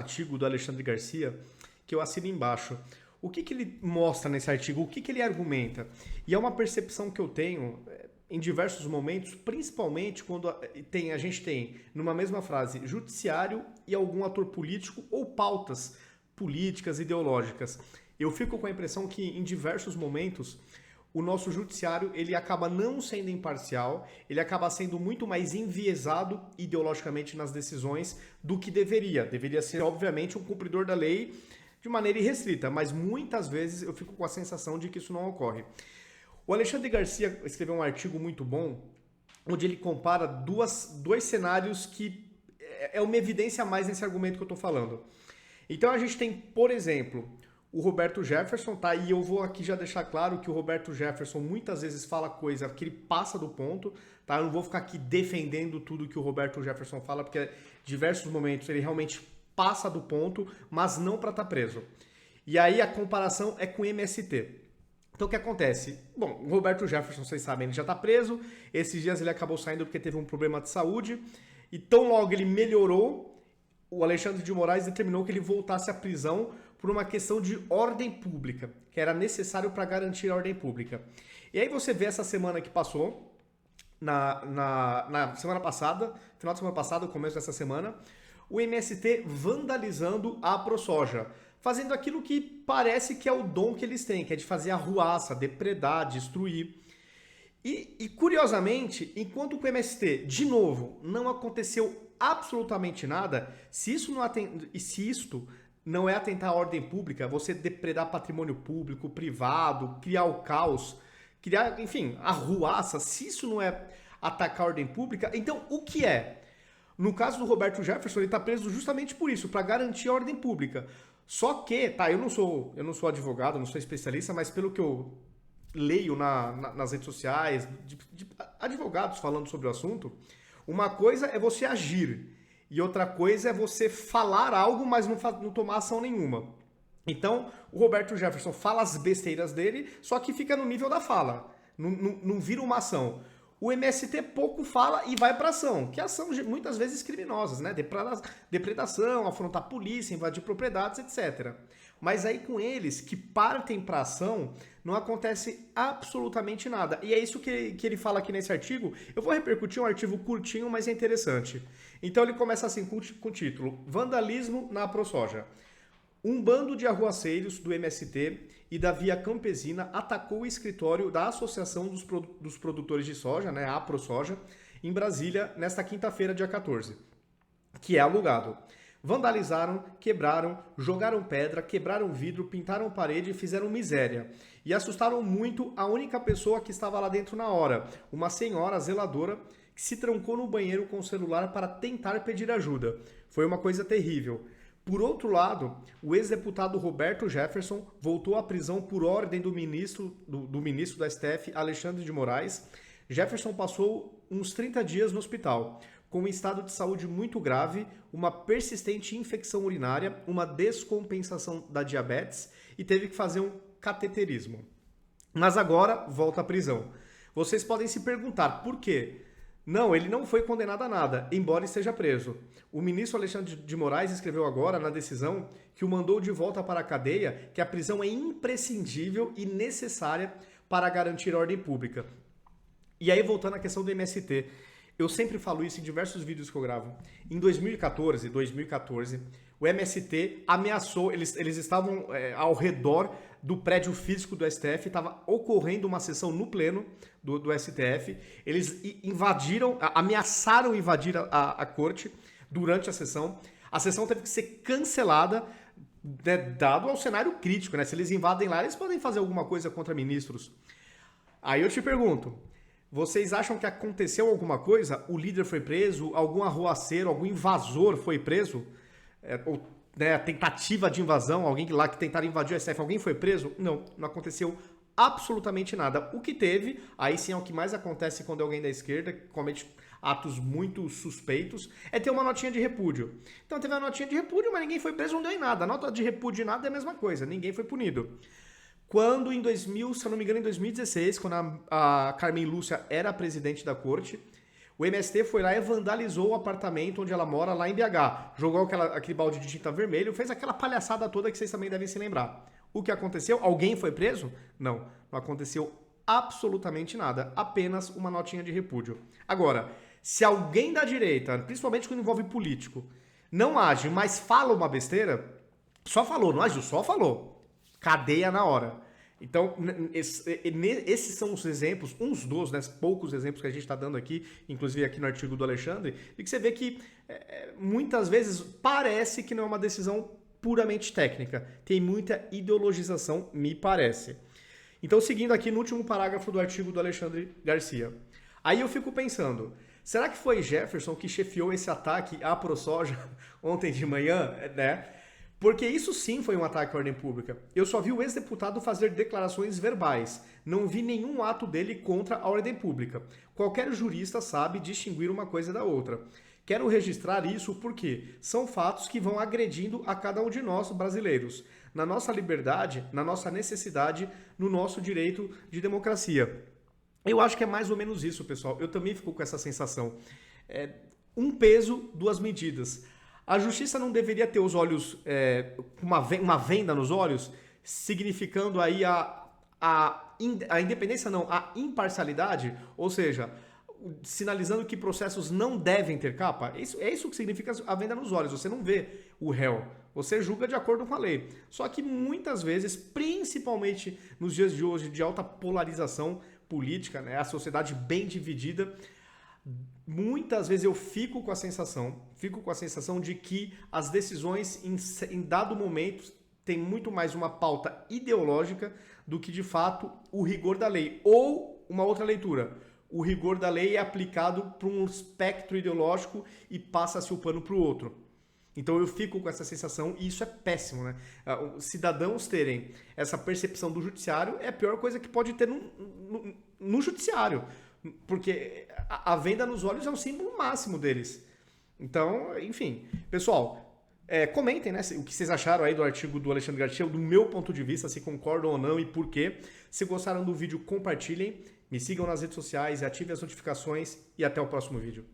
artigo do Alexandre Garcia que eu assino embaixo. O que ele mostra nesse artigo? O que ele argumenta? E é uma percepção que eu tenho em diversos momentos, principalmente quando a gente tem, numa mesma frase, judiciário e algum ator político ou pautas políticas, ideológicas. Eu fico com a impressão que, em diversos momentos, o nosso judiciário ele acaba não sendo imparcial, ele acaba sendo muito mais enviesado ideologicamente nas decisões do que deveria. Deveria ser, obviamente, um cumpridor da lei de maneira irrestrita, mas muitas vezes eu fico com a sensação de que isso não ocorre. O Alexandre Garcia escreveu um artigo muito bom, onde ele compara dois cenários que é uma evidência a mais nesse argumento que eu estou falando. Então a gente tem, por exemplo, o Roberto Jefferson, tá? E eu vou aqui já deixar claro que o Roberto Jefferson muitas vezes fala coisa que ele passa do ponto, tá? Eu não vou ficar aqui defendendo tudo que o Roberto Jefferson fala, porque em diversos momentos ele realmente passa do ponto, mas não para estar preso. E aí a comparação é com o MST. Então o que acontece? Bom, o Roberto Jefferson, vocês sabem, ele já está preso. Esses dias ele acabou saindo porque teve um problema de saúde. E tão logo ele melhorou, o Alexandre de Moraes determinou que ele voltasse à prisão por uma questão de ordem pública, que era necessário para garantir a ordem pública. E aí você vê essa semana que passou, na semana passada, final de semana passada, começo dessa semana, o MST vandalizando a AproSoja, fazendo aquilo que parece que é o dom que eles têm, que é de fazer arruaça, depredar, destruir. E curiosamente, enquanto com o MST, de novo, não aconteceu absolutamente nada, se isto não é atentar à ordem pública, você depredar patrimônio público, privado, criar o caos, criar, enfim, arruaça, se isso não é atacar a ordem pública, então o que é? No caso do Roberto Jefferson, ele está preso justamente por isso, para garantir a ordem pública. Só que, tá, eu não sou advogado, não sou especialista, mas pelo que eu leio nas redes sociais, de advogados falando sobre o assunto, uma coisa é você agir e outra coisa é você falar algo, mas não tomar ação nenhuma. Então, o Roberto Jefferson fala as besteiras dele, só que fica no nível da fala, não vira uma ação. O MST pouco fala e vai para ação, que ação muitas vezes criminosas, né? Depredação, afrontar a polícia, invadir propriedades, etc. Mas aí com eles que partem para ação, não acontece absolutamente nada. E é isso que ele fala aqui nesse artigo. Eu vou repercutir um artigo curtinho, mas é interessante. Então ele começa assim com o título: Vandalismo na AproSoja. Um bando de arruaceiros do MST e da Via Campesina atacou o escritório da Associação dos Produtores de Soja, né, a AproSoja, em Brasília, nesta quinta-feira, dia 14, que é alugado. Vandalizaram, quebraram, jogaram pedra, quebraram vidro, pintaram parede e fizeram miséria. E assustaram muito a única pessoa que estava lá dentro na hora, uma senhora zeladora que se trancou no banheiro com o celular para tentar pedir ajuda. Foi uma coisa terrível. Por outro lado, o ex-deputado Roberto Jefferson voltou à prisão por ordem do ministro do STF, Alexandre de Moraes. Jefferson passou uns 30 dias no hospital, com um estado de saúde muito grave, uma persistente infecção urinária, uma descompensação da diabetes e teve que fazer um cateterismo. Mas agora volta à prisão. Vocês podem se perguntar por quê? Não, ele não foi condenado a nada, embora esteja preso. O ministro Alexandre de Moraes escreveu agora, na decisão, que o mandou de volta para a cadeia, que a prisão é imprescindível e necessária para garantir a ordem pública. E aí, voltando à questão do MST, eu sempre falo isso em diversos vídeos que eu gravo. Em 2014, o MST ameaçou, eles estavam ao redor do prédio físico do STF, estava ocorrendo uma sessão no pleno do STF, eles ameaçaram invadir a corte durante a sessão teve que ser cancelada, né, dado ao cenário crítico, né? Se eles invadem lá, eles podem fazer alguma coisa contra ministros. Aí eu te pergunto, vocês acham que aconteceu alguma coisa? O líder foi preso? Algum arruaceiro, algum invasor foi preso? Ou, né, tentativa de invasão, alguém lá que tentaram invadir o STF, alguém foi preso? Não aconteceu absolutamente nada. O que teve, aí sim é o que mais acontece quando alguém da esquerda comete atos muito suspeitos, é ter uma notinha de repúdio. Então teve uma notinha de repúdio, mas ninguém foi preso, não deu em nada. A nota de repúdio e nada é a mesma coisa, ninguém foi punido. Quando em 2000, se eu não me engano, em 2016, quando a Carmen Lúcia era presidente da corte, O MST foi lá e vandalizou o apartamento onde ela mora, lá em BH. Jogou aquele balde de tinta vermelho, fez aquela palhaçada toda que vocês também devem se lembrar. O que aconteceu? Alguém foi preso? Não, não aconteceu absolutamente nada. Apenas uma notinha de repúdio. Agora, se alguém da direita, principalmente quando envolve político, não age, mas fala uma besteira, só falou, não agiu, só falou. Cadeia na hora. Então, esses são os exemplos, uns dos, né, poucos exemplos que a gente está dando aqui, inclusive aqui no artigo do Alexandre, e que você vê que muitas vezes parece que não é uma decisão puramente técnica. Tem muita ideologização, me parece. Então, seguindo aqui no último parágrafo do artigo do Alexandre Garcia. Aí eu fico pensando, será que foi Jefferson que chefiou esse ataque à ProSoja ontem de manhã, né? Porque isso sim foi um ataque à ordem pública. Eu só vi o ex-deputado fazer declarações verbais. Não vi nenhum ato dele contra a ordem pública. Qualquer jurista sabe distinguir uma coisa da outra. Quero registrar isso porque são fatos que vão agredindo a cada um de nós, brasileiros, na nossa liberdade, na nossa necessidade, no nosso direito de democracia. Eu acho que é mais ou menos isso, pessoal. Eu também fico com essa sensação. Um peso, duas medidas. A justiça não deveria ter os olhos, uma venda nos olhos, significando aí a independência, não, a imparcialidade, ou seja, sinalizando que processos não devem ter capa. É isso que significa a venda nos olhos. Você não vê o réu, você julga de acordo com a lei. Só que muitas vezes, principalmente nos dias de hoje, de alta polarização política, né, a sociedade bem dividida, muitas vezes eu fico com a sensação de que as decisões em dado momento têm muito mais uma pauta ideológica do que de fato o rigor da lei. Ou uma outra leitura, o rigor da lei é aplicado para um espectro ideológico e passa-se o pano para o outro. Então eu fico com essa sensação e isso é péssimo, né? Os cidadãos terem essa percepção do judiciário é a pior coisa que pode ter no judiciário. Porque a venda nos olhos é o símbolo máximo deles. Então, enfim. Pessoal, comentem, né, o que vocês acharam aí do artigo do Alexandre Garcia, do meu ponto de vista, se concordam ou não e por quê. Se gostaram do vídeo, compartilhem, me sigam nas redes sociais, ativem as notificações e até o próximo vídeo.